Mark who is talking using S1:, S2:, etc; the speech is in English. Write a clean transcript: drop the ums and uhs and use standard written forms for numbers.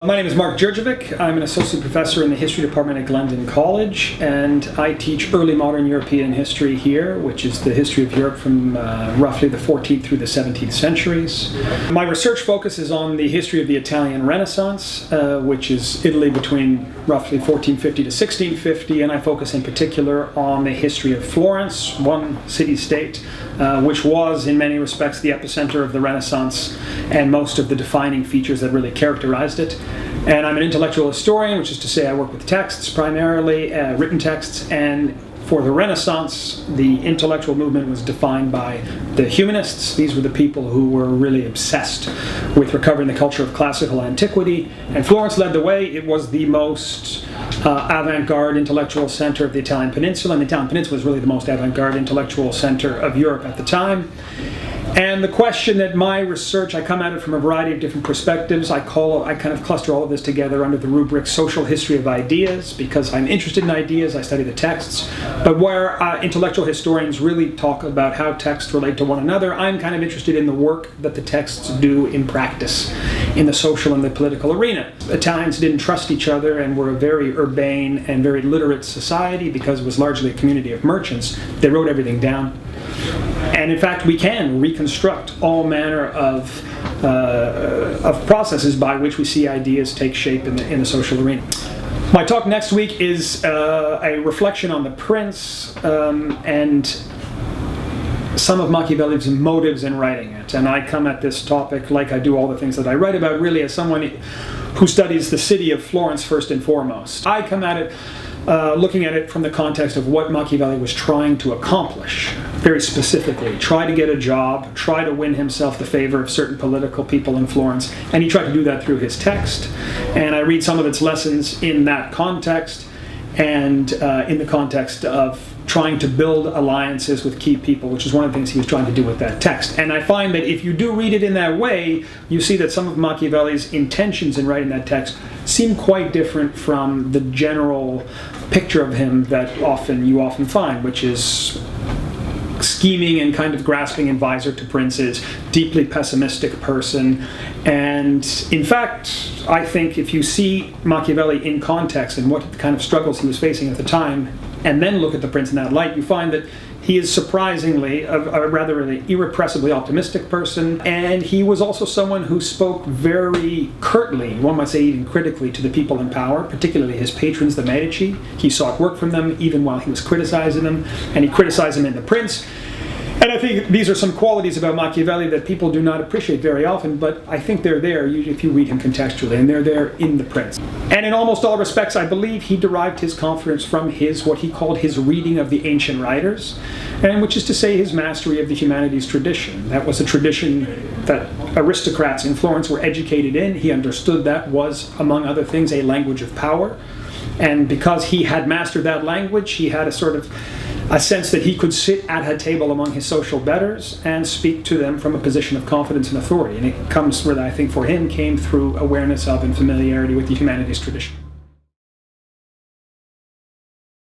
S1: My name is Mark Jurdjevic. I'm an associate professor in the history department at Glendon College, and I teach early modern European history here, which is the history of Europe from roughly the 14th through the 17th centuries. My research focuses on the history of the Italian Renaissance, which is Italy between roughly 1450 to 1650, and I focus in particular on the history of Florence, one city-state, which was in many respects the epicenter of the Renaissance and most of the defining features that really characterized it. And I'm an intellectual historian, which is to say I work with texts primarily, written texts, and for the Renaissance, the intellectual movement was defined by the humanists. These were the people who were really obsessed with recovering the culture of classical antiquity, and Florence led the way. It was the most avant-garde intellectual center of the Italian peninsula, and the Italian peninsula was really the most avant-garde intellectual center of Europe at the time. And the question that my research, I come at it from a variety of different perspectives. I kind of cluster all of this together under the rubric social history of ideas, because I'm interested in ideas, I study the texts. But where intellectual historians really talk about how texts relate to one another, I'm kind of interested in the work that the texts do in practice, in the social and the political arena. Italians didn't trust each other and were a very urbane and very literate society because it was largely a community of merchants. They wrote everything down. And in fact, we can reconstruct all manner of processes by which we see ideas take shape in the social arena. My talk next week is a reflection on the Prince and some of Machiavelli's motives in writing it. And I come at this topic, like I do all the things that I write about, really as someone who studies the city of Florence first and foremost. I come at it looking at it from the context of what Machiavelli was trying to accomplish, very specifically. Try to get a job, try to win himself the favor of certain political people in Florence, and he tried to do that through his text. And I read some of its lessons in that context, and in the context of trying to build alliances with key people, which is one of the things he was trying to do with that text. And I find that if you do read it in that way, you see that some of Machiavelli's intentions in writing that text seem quite different from the general picture of him that you often find, which is scheming and kind of grasping advisor to princes, deeply pessimistic person. And in fact, I think if you see Machiavelli in context and what kind of struggles he was facing at the time, and then look at the Prince in that light, you find that he is surprisingly a rather irrepressibly optimistic person, and he was also someone who spoke very curtly, one might say even critically, to the people in power, particularly his patrons, the Medici. He sought work from them even while he was criticizing them, and he criticized them in the Prince. And I think these are some qualities about Machiavelli that people do not appreciate very often, but I think they're there if you read him contextually, and they're there in The Prince. And in almost all respects, I believe he derived his confidence from what he called his reading of the ancient writers, and which is to say his mastery of the humanities tradition. That was a tradition that aristocrats in Florence were educated in. He understood that was, among other things, a language of power. And because he had mastered that language, he had a sense that he could sit at a table among his social betters and speak to them from a position of confidence and authority. And it comes, I think, for him, came through awareness of and familiarity with the humanities tradition.